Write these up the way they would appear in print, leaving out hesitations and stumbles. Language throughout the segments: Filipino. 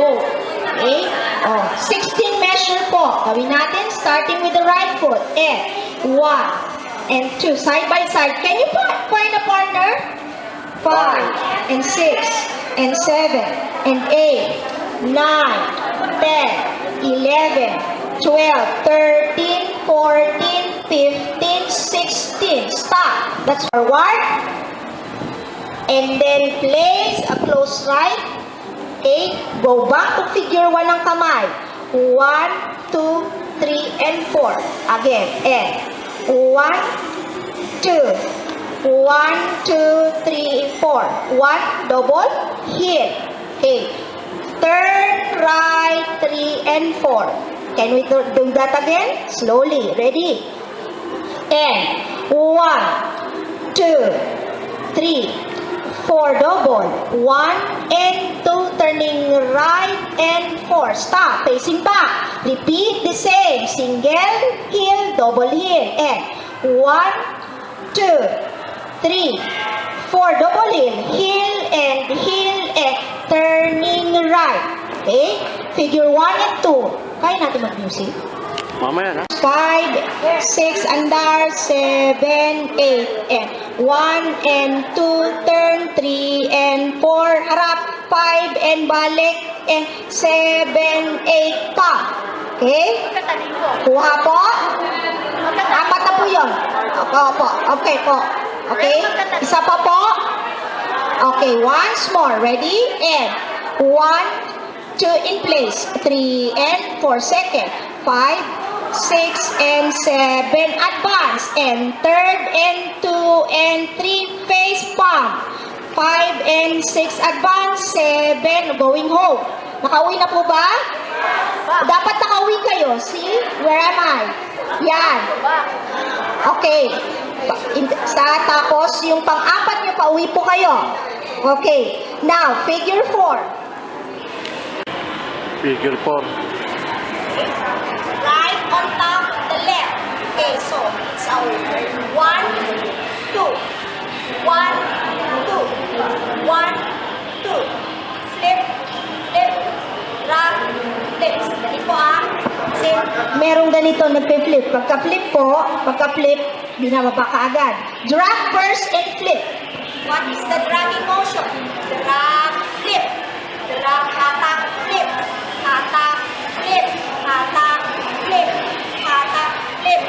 both. Okay? Oh, 16 measure po. Gawin natin, starting with the right foot. And 1 and 2, side by side. Can you find a partner? 5 and 6 and 7 and 8, 9, 10, 11, 12, 13, 14, 15, 16. Stop. That's forward. And then place a close right. Okay. Go back to figure 1 ng kamay. 1, 2, 3, and 4. Again. And 1, 2. 1, 2, 3, 4. 1, double, heel. Okay. Turn right, 3 and 4. Can we do that again? Slowly. Ready? And 1, 2, 3, 4. Double. 1 and 2. Turning right and 4. Stop. Facing back. Repeat the same. Single, heel, double heel. And 1, 2, 3, 4, double heel, and turning right. Okay? Figure 1 and 2. Kaya natin mag-music? Mamaya na. 5, 6, andar, 7, 8, and 1 and 2, turn, 3 and 4, harap, 5 and balik, and 7, 8 pa. Okay? Kuha po? Apat na po yun. Opo. Okay po. Okay? Isa pa po. Okay, once more. Ready? And 1, 2 in place. 3 and 4 second. 5, 6 and 7 advance. And third and 2 and 3 face palm. 5 and 6 advance. 7 going home. Nakauwi na po ba? Dapat nakauwi kayo. See? Where am I? Yan. Okay. Tapos, yung pang-apat nyo, pauwi po kayo. Okay. Now, figure 4. Figure 4. Right on top of the left. Okay, so, it's our 1, 2. 1, 2. 1, 2. Flip, flip, rock, flip. Dali po Kasi merong ganito, nagpe-flip. Pagka-flip, binababa ka agad. Drag first and flip. What is the dragging motion? Drag, flip. Drag, hatak, flip. Hatak, flip. Hatak, flip. Hatak, flip.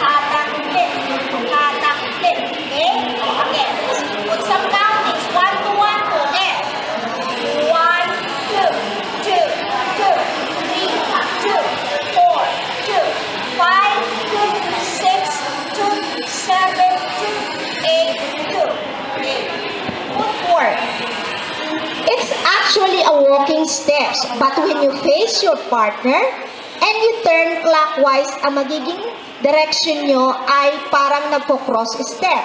Hatak, flip. Hatak, flip. Okay? Okay. Let's put some countings. 1, 2, 1, 2. Left. 1, 2, 2, 2, 3, 2, 4, 2, 5, 2, 6, 2, 7, 2, 8, 2. Okay. Footwork. It's actually a walking steps, but when you face your partner and you turn clockwise, ang magiging direction nyo ay parang nagpo-cross step.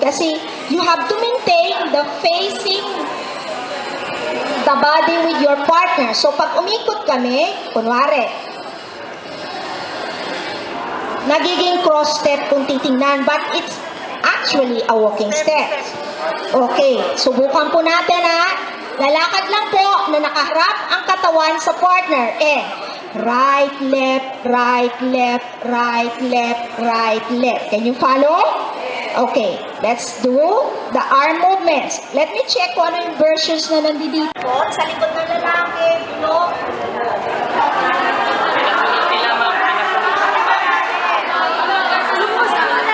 Kasi you have to maintain the facing the body with your partner. So pag umikot kami, kunwari, nagiging cross step kung titingnan, but it's actually a walking step. Okay, subukan po natin ha. Lalakad lang po na nakaharap ang katawan sa partner. And right, left, right, left, right, left, right, left. Can you follow? Okay, let's do the arm movements. Let me check kung ano yung versions na nandito. Sa likod ng lalaki, bulok.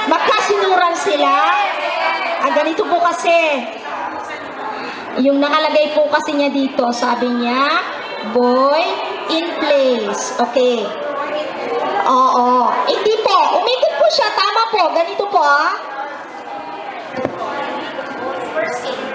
Magkasinuran sila. Ganito po kasi. Yung nakalagay po kasi niya dito, sabi niya, boy in place. Okay. Oo. Hindi po. Umikot po siya. Tama po. Ganito po ah. First aid.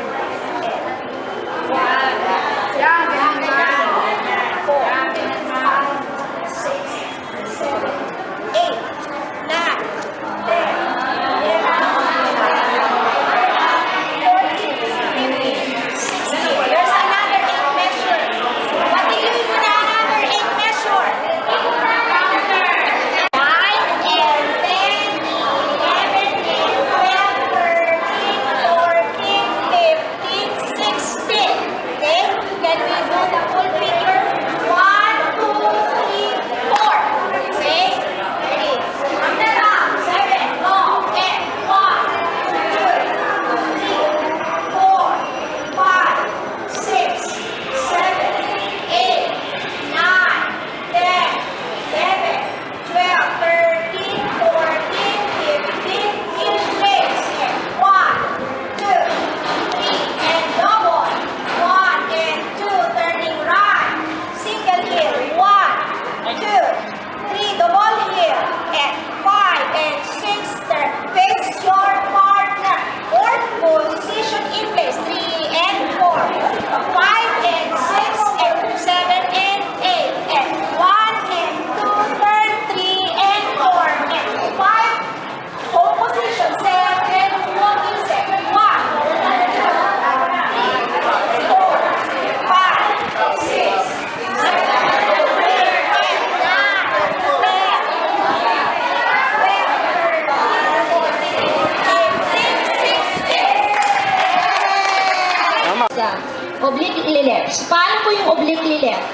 obliquely left. Paano po yung obliquely left?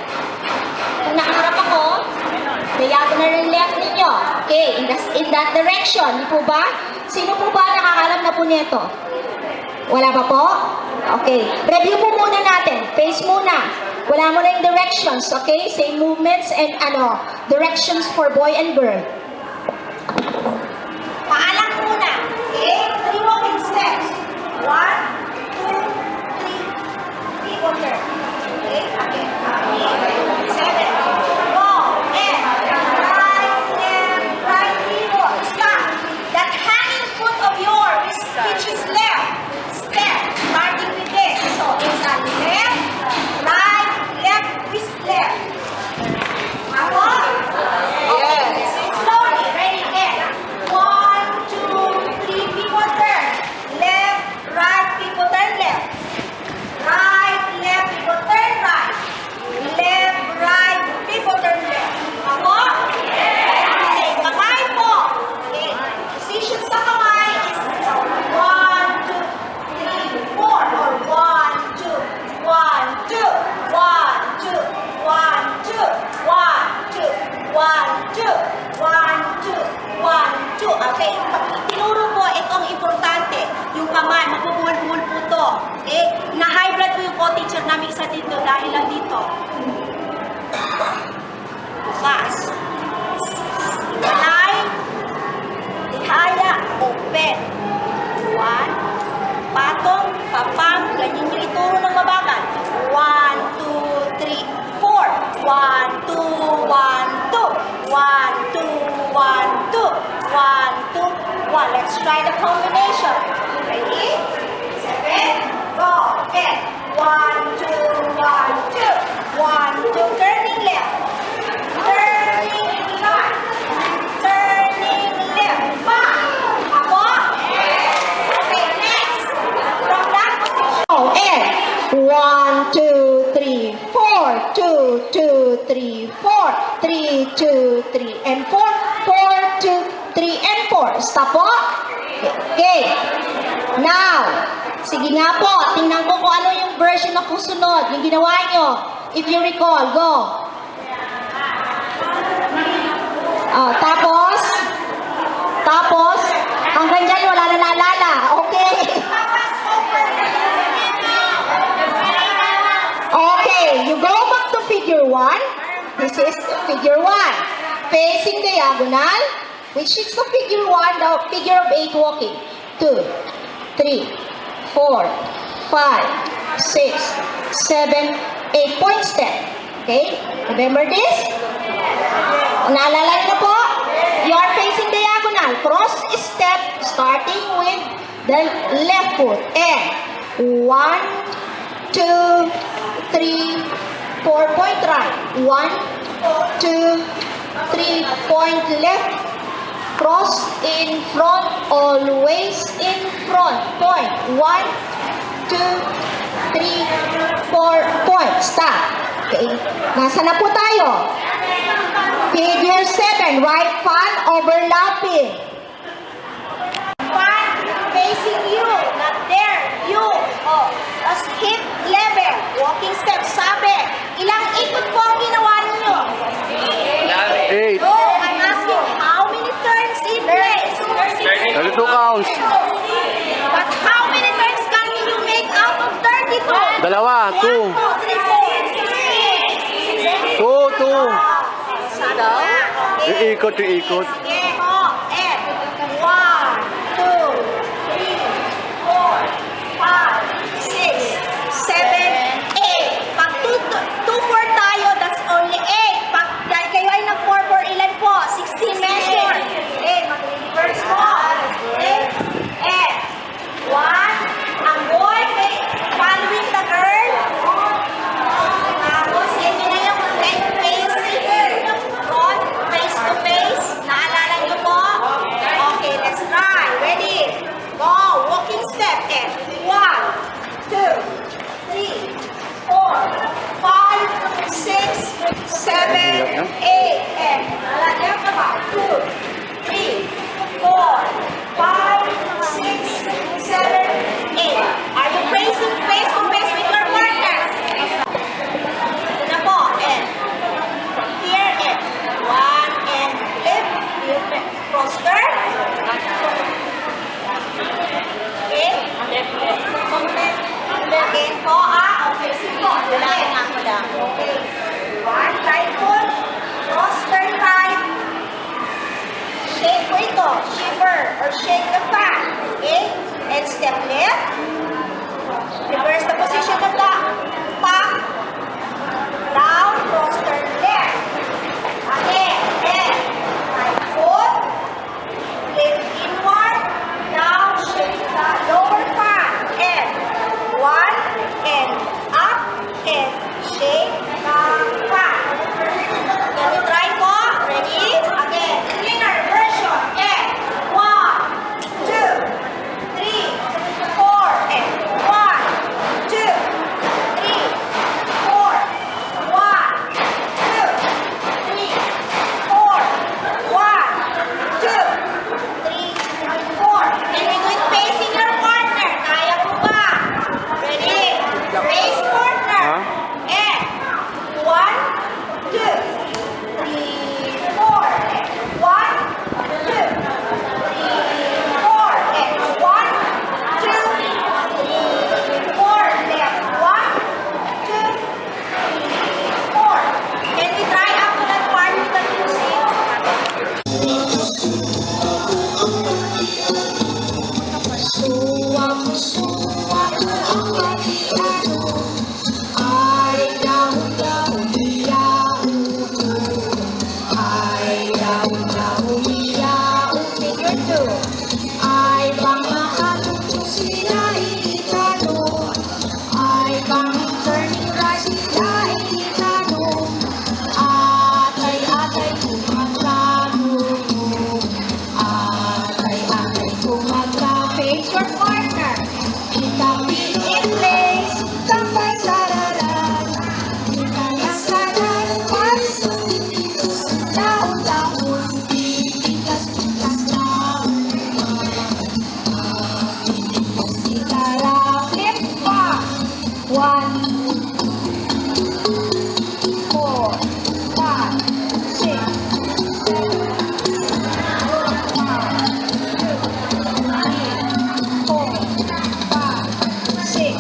Kung nakaharap ako, diagonal yung left ninyo. Okay, in that direction. Di po ba? Sino po ba nakakalam na po nito? Wala pa po? Okay. Review po muna natin. Face muna. Wala muna yung directions. Okay? Same movements and directions for boy and girl. Paalam muna. Okay? 3 walking steps. 1, 2, 3. People turn. Okay? Okay. 7. Go. And right, pivot. Stop. That hanging foot of yours, which is left. Step. Starting with this. So, it's a left, right, left, twist left. Ako? Okay. Slowly. Ready? And 1, 2, 3. People turn. Left, right, people turn left. Right, left, people turn right. Left, right, people turn left. Ako? Okay, kamay po. Okay, position sa kamay is 1, 2, 3, 4. Or 1, 2, 1, 2, 1, 2, 1, 2, 1, 2, 1, 2, 1, 2, 1, 2. Okay, pag tinuro po, itong importante. Yung kamay, mapubuhol-buhol po to. Okay? Na-high blood po yung co-teacher namin isa dito dahil lang dito. Bukas. Walay. Ihaya. Open. 1. Patong. Papang. Ganyan yung ituro ng mabagal. 1, 2, 3, 4. 1, 2, 1, 2. 1, 2, 1, 2. 1, 2, 1. Let's try the combination. Ready? 7. Go. And 1, 2, 1, 2. 1, 2. Turning left. Turning right. Turning left. Back. Ako? Okay, next. From that position. Oh, and 1, 2, 3, 4. 2, 2, 3, 4. 3, 2, 3, and 4. 4, 2, 3, and 4. Stop po. Okay. Now, sige nga po, tingnan ko kung ano yung version na kusunod, yung ginawa nyo. If you recall, go. Tapos, hanggang dyan wala na naalala. Okay. Okay, you go back to figure 1. This is figure 1. Facing diagonal, which is the figure 1, the figure of 8 walking. 2, 3, 4, 5, 6, 7, 8 point step. Okay? Remember this? Naalala niyo po? You are facing diagonal. Cross step starting with the left foot. And 1, 2, 3, 4 point right. 1, 2, 3 point left. Cross in front, always in front. Point. 1, 2, 3, 4 point. Stop. Okay. Nasa na po tayo? Figure 7. Right fan overlapping. Fan facing you. Not there. You. Oh. Tapos hip level. Walking step. Sabi. Ilang ikot po ang ginawa ninyo? 8. No, I'm asking how many turns in place? 32 counts. But how many turns can you make out of 32? Dalawa, 2. 1, 2, 3, 4, 6, 7, 2, 2. Sabi na. Okay. Iikot, iikot. Sige. Oh, and 1, 2, 3, 4, 5, 6, 7, 8. Pag 2, 4 tayo, that's only 8. Pag kayo ay nag-4 for ilan po? 16 measure. Okay, mag-reverse po. Okay. And 1, ang boy may following the girl. Tapos, yan yun na yung face front, face to face. Naalala niyo po? Okay, let's try. Ready? Go. Walking step. And 1, 2, 3, 4, 5, 6, 7, 8. And left about 2, 3, 4, 5, 6, 7, 8. Are you facing face to face with your partner? or shake the fan. Okay? And step left. Reverse the position of the palm. Down, cross turn left. Again, and right foot. Lift inward. Down, shake the lower fan. And one, and up, and shake the fan. Can we try po? Ready? Again, cleaner version. And 1, 2, 3, 4, and 1, 2, 3, 4, 1, 2, 3, 4, 1, 2, 3, 4. And we do it facing your partner. Kaya mo ba? Ready? Face partner. And 1, 2, 3, 4. And 1, 2, 3, 4. And 1, 2, 3, 4. Left. 1, 2, 3, 4. Can we try after that part with the music? Suwak-suwak ang pag-iano ay daw-daw-miyao. Ay daw-daw-miyao. Figure 2. Ay bang makatuto sila itanong. Ay bang turning right sila itanong. Atay-atay kumagtanong. Atay-atay kumagtanong. Face your partner. Kita pin in place. Tambay sararan. Kita nasaran. Pagsulitos. Taon-taon. Pikas-pikas lang. Pikas-pikara. Flip back. 1, 4, 5, 6, 7, 6.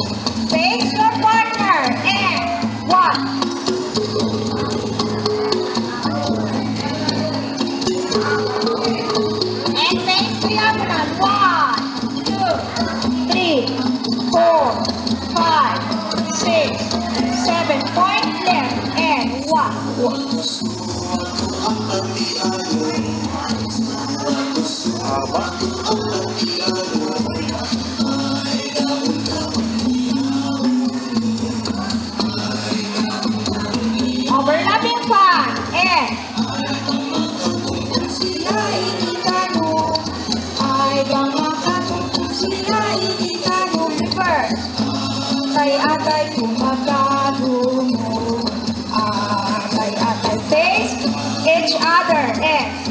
Face your partner. And 1. And face the other one. 1, 2, 3, 4, 5, 6, 7. Point left. And 1. Haba. Overlapping fan. And sila itanong. Ay bang makatuto sila itanong. Reverse. Atay-atay kumagtanong. Atay-atay face each other. And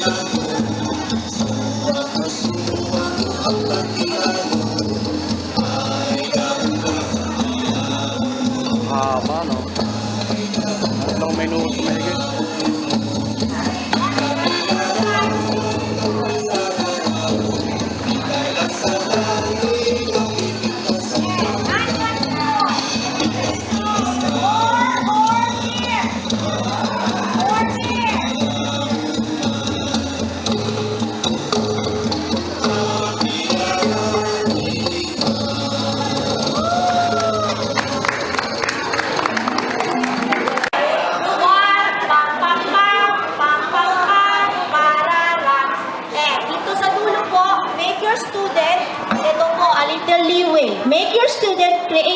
Ang Make your student create